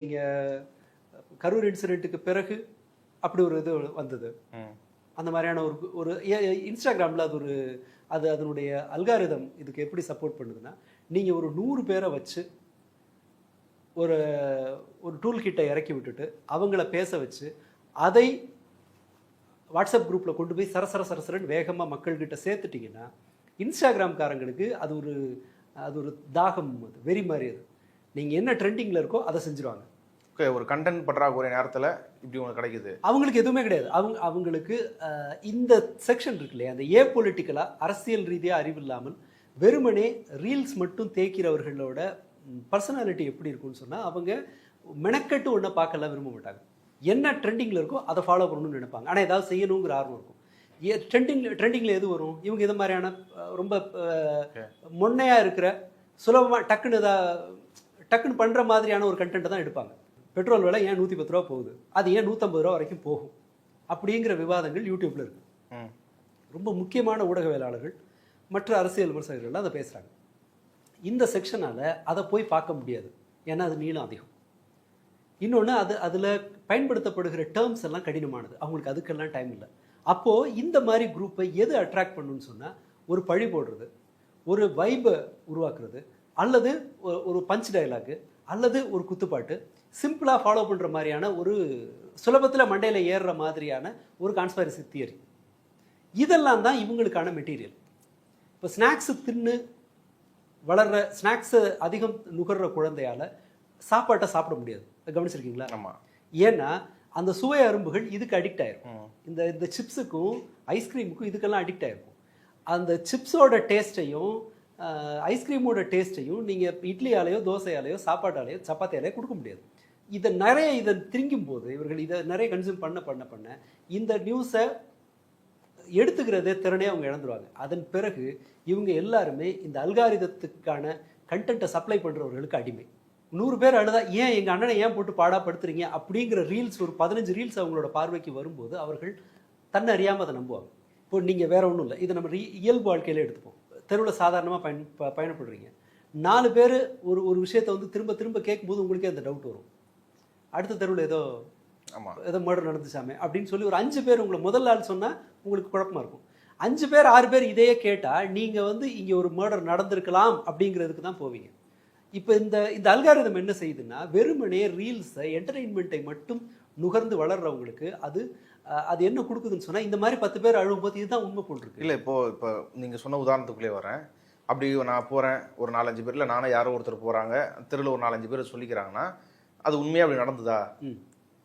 நீங்கள் கரூர் இன்சிடென்ட்டுக்கு பிறகு அப்படி ஒரு இது வந்தது. அந்த மாதிரியான ஒரு ஒரு இன்ஸ்டாகிராமில் அது அதனுடைய அல்காரிதம் இதுக்கு எப்படி சப்போர்ட் பண்ணுதுன்னா, நீங்கள் ஒரு 100 பேரை வச்சு ஒரு ஒரு டூல் கிட்டை இறக்கி விட்டுட்டு அவங்கள பேச வச்சு அதை வாட்ஸ்அப் குரூப்பில் கொண்டு போய் சரசரன்னு வேகமாக மக்கள்கிட்ட சேர்த்துட்டிங்கன்னா, இன்ஸ்டாகிராம்காரங்களுக்கு அது ஒரு தாகம், அது வெறி மாதிரி. அது நீங்கள் என்ன ட்ரெண்டிங்கில் இருக்கோ அதை செஞ்சுருவாங்க. ஓகே, ஒரு கண்டென்ட் பற்றாக்குறை நேரத்தில் இப்படி உங்களுக்கு கிடைக்குது. அவங்களுக்கு எதுவுமே கிடையாது. அவங்களுக்கு இந்த செக்ஷன் இருக்கு இல்லையா, அந்த பொலிட்டிக்கலாக அரசியல் ரீதியாக அறிவு இல்லாமல் வெறுமனே ரீல்ஸ் மட்டும் தேய்க்கிறவர்களோட பர்சனாலிட்டி எப்படி இருக்குன்னு சொன்னால், அவங்க மெனக்கட்டு ஒன்றை பார்க்கலாம் விரும்ப மாட்டாங்க. என்ன ட்ரெண்டிங்கில் இருக்கோ அதை ஃபாலோ பண்ணணும்னு நினைப்பாங்க. ஆனால் ஏதாவது செய்யணுங்கிற ஆர்வம் இருக்கும். ட்ரெண்டிங்கில் எது வரும், இவங்க இது மாதிரியான ரொம்ப மொன்னையாக இருக்கிற சுலபமாக டக்குன்னு பண்ணுற மாதிரியான ஒரு கண்டென்ட்டை தான் எடுப்பாங்க. பெட்ரோல் விலை ஏன் 110 ரூபா போகுது, அது ஏன் 150 ரூபா வரைக்கும் போகும், அப்படிங்கிற விவாதங்கள் யூடியூப்பில் இருக்குது. ரொம்ப முக்கியமான ஊடகவியலாளர்கள் மற்ற அரசியல் விமர்சகர்கள்லாம் அதை பேசுகிறாங்க. இந்த செக்ஷனால் அதை போய் பார்க்க முடியாது, ஏன்னா அது நீளம் அதிகம். இன்னொன்று, அதில் பயன்படுத்தப்படுகிற டேர்ம்ஸ் எல்லாம் கடினமானது, அவங்களுக்கு அதுக்கெல்லாம் டைம் இல்லை. அப்போது இந்த மாதிரி குரூப்பை எது அட்ராக்ட் பண்ணுன்னு சொன்னால், ஒரு பழி போடுறது, ஒரு வைபை உருவாக்குறது, அல்லது ஒரு பஞ்ச் டயலாகு, அல்லது ஒரு குத்துப்பாட்டு, சிம்பிளாக ஃபாலோ பண்ணுற மாதிரியான ஒரு சுலபத்தில் மண்டையில் ஏறுற மாதிரியான ஒரு கான்ஸ்பைரசி தியரி, இதெல்லாம் தான் இவங்களுக்கான மெட்டீரியல். இப்போ ஸ்நாக்ஸு தின்னு வளர்கிற, ஸ்நாக்ஸு அதிகம் நுகர்ற குழந்தையால் சாப்பாட்டை சாப்பிட முடியாது. கவனிச்சிருக்கீங்களா? ஆமாம். ஏன்னா அந்த சுவை அரும்புகள் இதுக்கு அடிக்ட் ஆகிருக்கும். இந்த சிப்ஸுக்கும் ஐஸ்கிரீமுக்கும் இதுக்கெல்லாம் அடிக்ட் ஆகிருக்கும். அந்த சிப்ஸோட டேஸ்ட்டையும் ஐஸ்கிரீமோட டேஸ்ட்டையும் நீங்கள் இட்லியாலேயோ தோசையாலேயோ சாப்பாட்டாலேயோ சப்பாத்தியாலேயோ கொடுக்க முடியாது. இதை திரிங்கும் போது, இவர்கள் இதை நிறைய கன்சியூம் பண்ண இந்த நியூஸை எடுத்துக்கிறதே திறனே அவங்க இழந்துருவாங்க. அதன் பிறகு இவங்க எல்லாருமே இந்த அல்காரிதத்துக்கான கண்டென்ட்டை சப்ளை பண்ணுறவர்களுக்கு அடிமை. 100 பேர் அழுதா ஏன் எங்கள் அண்ணனை ஏன் போட்டு பாடாப்படுத்துறீங்க அப்படிங்கிற ரீல்ஸ், ஒரு 15 ரீல்ஸ் அவங்களோட பார்வைக்கு வரும்போது அவர்கள் தன்னை அறியாமல் அதை நம்புவாங்க. இப்போ நீங்கள் வேற ஒன்றும் இல்லை, இதை நம்ம இயல்பு வாழ்க்கையில எடுத்துப்போம். தெருவில் சாதாரணமாக பயணப்படுறீங்க, 4 பேர் ஒரு விஷயத்தை திரும்ப திரும்ப கேட்கும்போது உங்களுக்கே அந்த டவுட் வரும். அடுத்த தெருவில் ஏதோ மர்டர் நடந்துச்சாமே அப்படின்னு சொல்லி ஒரு 5 பேர் உங்களை முதல் நாள் சொன்னால் உங்களுக்கு குழப்பமாக இருக்கும். 5 பேர் 6 பேர் இதையே கேட்டால் நீங்கள் இங்கே ஒரு மர்டர் நடந்திருக்கலாம் அப்படிங்கிறதுக்கு தான் போவீங்க. இப்போ இந்த அல்காரிதம் என்ன செய்யுதுன்னா, வெறுமனே ரீல்ஸை, என்டர்டெயின்மெண்ட்டை மட்டும் நுகர்ந்து வளர்றவங்களுக்கு அது என்ன கொடுக்குதுன்னு சொன்னால், இந்த மாதிரி 10 பேர் அழும்போது இதுதான் உண்மை போட்டிருக்கு. இல்லை, இப்போ நீங்கள் சொன்ன உதாரணத்துக்குள்ளே வரேன். அப்படி நான் போகிறேன், ஒரு 4-5 பேரில் நானே யாரோ ஒருத்தர் போகிறாங்க, தெருவில் ஒரு 4-5 பேர் சொல்லிக்கிறாங்கன்னா, அது உண்மையாக அப்படி நடந்ததா,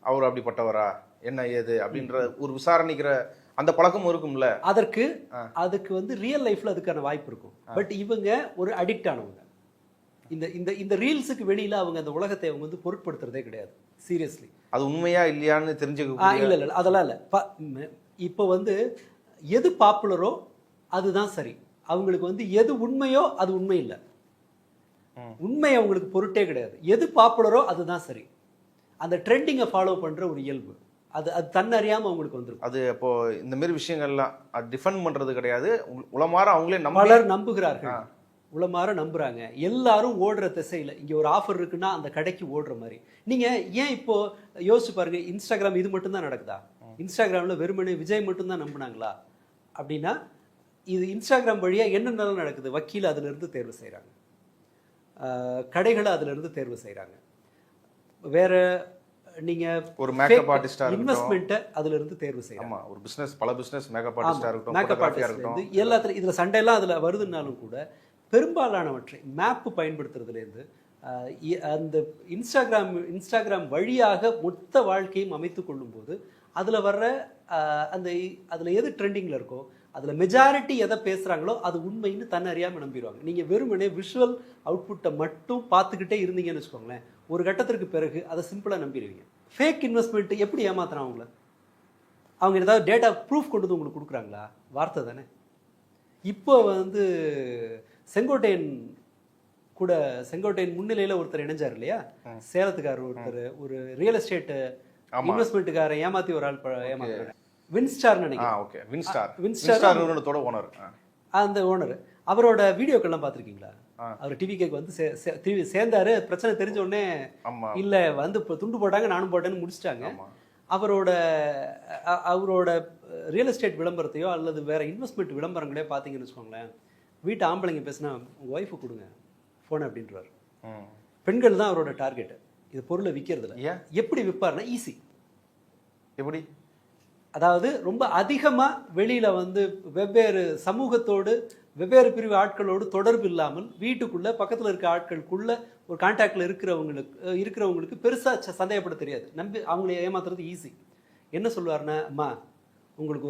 அவர் அப்படிப்பட்டவரா, என்ன ஏது அப்படின்ற ஒரு விசாரணைக்கிற அந்த பழக்கமும் இருக்கும்ல. அதுக்கு ரியல் லைஃப்பில் அதுக்கான வாய்ப்பு இருக்கும். பட் இவங்க ஒரு அடிக்ட் ஆனவங்க. இந்த ரீல்ஸுக்கு வெளியில் அவங்க அந்த உலகத்தை அவங்க பொருட்படுத்துறதே கிடையாது. சீரியஸ்லி அது உண்மையா இல்லையான்னு தெரிஞ்சுக்க இல்லை அதெல்லாம் இல்லை. இப்போ எது பாப்புலரோ அதுதான் சரி. அவங்களுக்கு எது உண்மையோ அது உண்மை இல்லை. உண்மை அவங்களுக்கு பொருட்டே கிடையாது. எது பாப்புலரோ அதுதான் சரி. அந்த ட்ரெண்டிங்கை ஃபாலோ பண்ணுற ஒரு இயல்பு அது தன்னறியாமல் அவங்களுக்கு வந்துடும். அது இப்போ இந்த மாதிரி விஷயங்கள்லாம் டிஃபெண்ட் பண்ணுறது கிடையாது, உளமாற அவங்களே நம்புகிறார்கள், உளமாற நம்புகிறாங்க. எல்லாரும் ஓடுற திசையில் இங்கே ஒரு ஆஃபர் இருக்குன்னா அந்த கடைக்கு ஓடுற மாதிரி. நீங்கள் ஏன் இப்போது யோசிச்சு பாருங்க, இன்ஸ்டாகிராம் இது மட்டும்தான் நடக்குதா? இன்ஸ்டாகிராமில் வெறுமனே விஜய் மட்டும்தான் நம்பினாங்களா அப்படின்னா, இது இன்ஸ்டாகிராம் வழியாக என்னென்னலாம் நடக்குது? வக்கீல் அதிலிருந்து தேர்வு செய்கிறாங்க, கடைகளை அதிலிருந்து தேர்வு செய்கிறாங்க, வேற நீங்கள் ஒரு மேக்கப் ஆர்டிஸ்டா இன்வெஸ்ட்மெண்ட்டை அதிலிருந்து தேர்வு செய்யலாம். ஒரு பிஸ்னஸ், பல பிஸ்னஸ் மேக்கப் ஆர்டிஸ்டா இருக்கட்டும், மேக்கப் ஆர்டிஸ்டா இருக்கட்டும், எல்லாத்துலையும் இதில் சண்டையெல்லாம் அதில் வருதுன்னாலும் கூட பெரும்பாலானவற்றை மேப்பு பயன்படுத்துறதுலேருந்து அந்த இன்ஸ்டாகிராம் வழியாக மொத்த வாழ்க்கையும் அமைத்து கொள்ளும்போது அதில் வர்ற அதில் எது ட்ரெண்டிங்கில் இருக்கோ, அதில் மெஜாரிட்டி எதை பேசுகிறாங்களோ அது உண்மைன்னு தன்னறியாமல் நம்பிடுவாங்க. நீங்கள் வெறுமனே விஷுவல் அவுட்புட்டை மட்டும் பார்த்துக்கிட்டே இருந்தீங்கன்னு வச்சுக்கோங்களேன், ஒரு கட்டத்திற்கு பிறகு அதை சிம்பிளாக நம்பிடுவீங்க. ஃபேக் இன்வெஸ்ட்மெண்ட் எப்படி ஏமாத்துறாங்க அவங்கள? அவங்க ஏதாவது டேட்டா ப்ரூஃப் கொண்டு வந்து உங்களுக்கு கொடுக்குறாங்களா? வார்த்தை தானே. இப்போ செங்கோட்டையன் முன்னிலையில் ஒருத்தர் இணைஞ்சார் இல்லையா, சேலத்துக்காரர் ஒருத்தர், ஒரு ரியல் எஸ்டேட் இன்வெஸ்ட்மெண்ட்டுக்கார ஏமாத்தி ஒரு ஆள் ஏமாத்துறாங்க. வின்ஸ்டார் நினைக்கிறேன். Winstar owner. அந்த ஓனர் அவரோட வீடியோக்கள்லாம் பார்த்துருக்கீங்களா? அவர் டிவிகேக்கு வந்து சேர்ந்தாரு. பிரச்சனை தெரிஞ்ச உடனே ஆமா இல்ல வந்து இப்போ துண்டு போட்டாங்க, நானும் போட்டேன்னு முடிச்சிட்டாங்க. ஆமா அவரோட அவரோட ரியல் எஸ்டேட் விளம்பரத்தையோ அல்லது வேற இன்வெஸ்ட்மெண்ட் விளம்பரங்களே பார்த்தீங்கன்னு வச்சுக்கோங்களேன், வீட்டு ஆம்பளைங்க பேசினா உங்க ஒய்ஃபு கொடுங்க ஃபோன் அப்படின்றாரு. பெண்கள் தான் அவரோட டார்கெட். இது பொருளை விற்கிறதுல ஏன் எப்படி விற்பாருன்னா ஈஸி. எப்படி அதாவது ரொம்ப அதிகமாக வெளியில் வந்து வெவ்வேறு சமூகத்தோடு வெவ்வேறு பிரிவு ஆட்களோடு தொடர்பு இல்லாமல் வீட்டுக்குள்ளே பக்கத்தில் இருக்க ஆட்களுக்குள்ள ஒரு கான்டாக்டில் இருக்கிறவங்களுக்கு பெருசாக சந்தேகப்பட தெரியாது. நம்பி அவங்கள ஏமாத்துறது ஈஸி. என்ன சொல்லுவாருன்னா, அம்மா உங்களுக்கு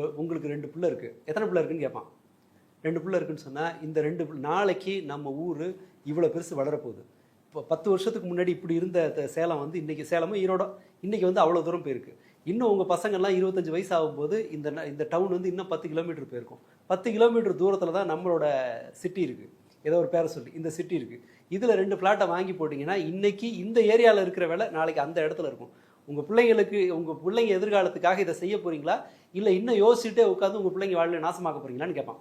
2 பிள்ளை இருக்குது, எத்தனை பிள்ளை இருக்குன்னு கேட்பான். 2 பிள்ளை இருக்குன்னு சொன்னால் இந்த 2 நாளைக்கு நம்ம ஊர் இவ்வளோ பெருசு வளரப்போகுது. இப்போ 10 வருஷத்துக்கு முன்னாடி இப்படி இருந்த சேலம் வந்து இன்றைக்கி சேலமும் ஈரோடும் இன்றைக்கி வந்து அவ்வளோ தூரம் போயிருக்கு. இன்னும் உங்கள் பசங்கள்லாம் 25 வயசு ஆகும்போது இந்த டவுன் வந்து இன்னும் 10 கிலோமீட்டர் போயிருக்கும். 10 கிலோமீட்டர் தூரத்தில் தான் நம்மளோட சிட்டி இருக்குது. ஏதோ ஒரு பேரை சொல்லி இந்த சிட்டி இருக்குது. இதில் 2 ஃப்ளாட்டை வாங்கி போட்டிங்கன்னா இன்றைக்கி இந்த ஏரியாவில் இருக்கிற வேலை நாளைக்கு அந்த இடத்துல இருக்கும். உங்கள் பிள்ளைங்க எதிர்காலத்துக்காக இதை செய்ய போகிறீங்களா, இல்லை இன்னும் யோசிச்சுட்டே உட்காந்து உங்கள் பிள்ளைங்க வாழ்க்கை நாசமாக்க போகிறீங்களான்னு கேட்பான்.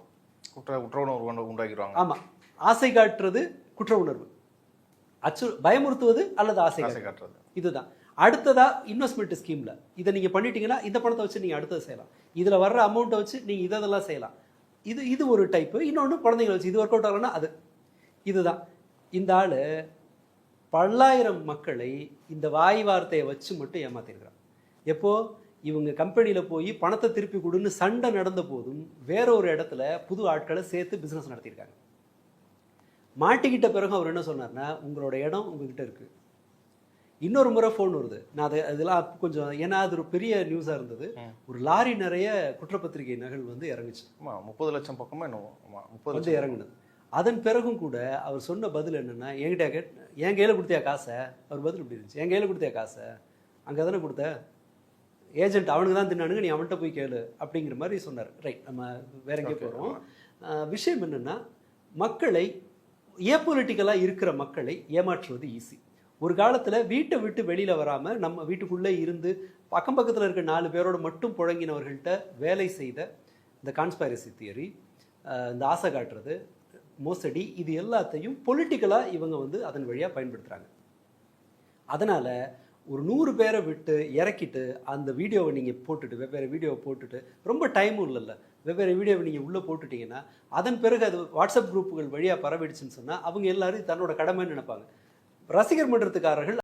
குற்ற உணர்வு உண்டாக்கிடுவாங்க. ஆமாம், ஆசை காட்டுறது குற்ற உணர்வு, பயமுறுத்துவது அல்லது ஆசை காட்டுறது, இதுதான். அடுத்ததா இன்வெஸ்ட்மெண்ட் ஸ்கீம்ல இதை நீங்க பண்ணிட்டீங்கன்னா இந்த பணத்தை வச்சு நீங்க அடுத்தது செய்யலாம். இதுல வர்ற அமௌண்ட்டை வச்சு நீங்க இதெல்லாம் செய்யலாம். இது ஒரு டைப்பு. இன்னொன்று குழந்தைங்களை வச்சு இது ஒர்க் அவுட் ஆகலன்னா அது. இதுதான். இந்த ஆளு பல்லாயிரம் மக்களை இந்த வாய் வார்த்தையை வச்சு மட்டும் ஏமாத்திருக்கிறான். எப்போ இவங்க கம்பெனியில் போய் பணத்தை திருப்பி கொடுன்னு சண்டை நடந்த போதும் வேற ஒரு இடத்துல புது ஆட்களை சேர்த்து பிஸ்னஸ் நடத்தியிருக்காங்க. மாட்டிக்கிட்ட பிறகு அவர் என்ன சொன்னார்னா, உங்களோட இடம் உங்ககிட்ட இருக்கு. இன்னொரு முறை ஃபோன் வருது. நான் அதெல்லாம் கொஞ்சம், ஏன்னா அது ஒரு பெரிய நியூஸாக இருந்தது. ஒரு லாரி நிறைய குற்றப்பத்திரிகை நகல் வந்து இறங்குச்சு. 30 லட்சம் பக்கமாக வந்து இறங்குனது. அதன் பிறகும் கூட அவர் சொன்ன பதில் என்னன்னா, என் கையில் கொடுத்தியா காசை? அவர் பதில் இப்படி இருந்துச்சு, என் கையில் கொடுத்தியா காசை? அங்கே தானே கொடுத்த, ஏஜென்ட் அவனுக்கு தான் தின்னானுங்க, நீ அவன்கிட்ட போய் கேளு அப்படிங்கிற மாதிரி சொன்னார். ரைட், நம்ம வேற எங்கே போகிறோம். விஷயம் என்னென்னா, மக்களை ஏபொலிட்டிக்கலாக இருக்கிற மக்களை ஏமாற்றுவது ஈஸி. ஒரு காலத்தில் வீட்டை விட்டு வெளியில் வராமல் நம்ம வீட்டுக்குள்ளே இருந்து பக்கம் பக்கத்தில் இருக்க 4 பேரோடு மட்டும் புழங்கினவர்கள்ட்ட வேலை செய்த இந்த கான்ஸ்பைரசி தியரி, இந்த ஆசை காட்டுறது, மோசடி, இது எல்லாத்தையும் பொலிட்டிக்கலாக இவங்க வந்து அதன் வழியாக பயன்படுத்துகிறாங்க. அதனால் ஒரு 100 பேரை விட்டு இறக்கிட்டு அந்த வீடியோவை நீங்கள் போட்டுட்டு வெவ்வேறு வீடியோவை போட்டுட்டு ரொம்ப டைமும் இல்லைல்ல, வெவ்வேறு வீடியோவை நீங்கள் உள்ளே போட்டுட்டிங்கன்னா அதன் பிறகு அது வாட்ஸ்அப் குரூப்புகள் வழியாக பரவிடுச்சுன்னு சொன்னால் அவங்க எல்லாரும் தன்னோட கடமைன்னு நினைப்பாங்க. ரசிகர் மன்றத்துக்காரர்கள்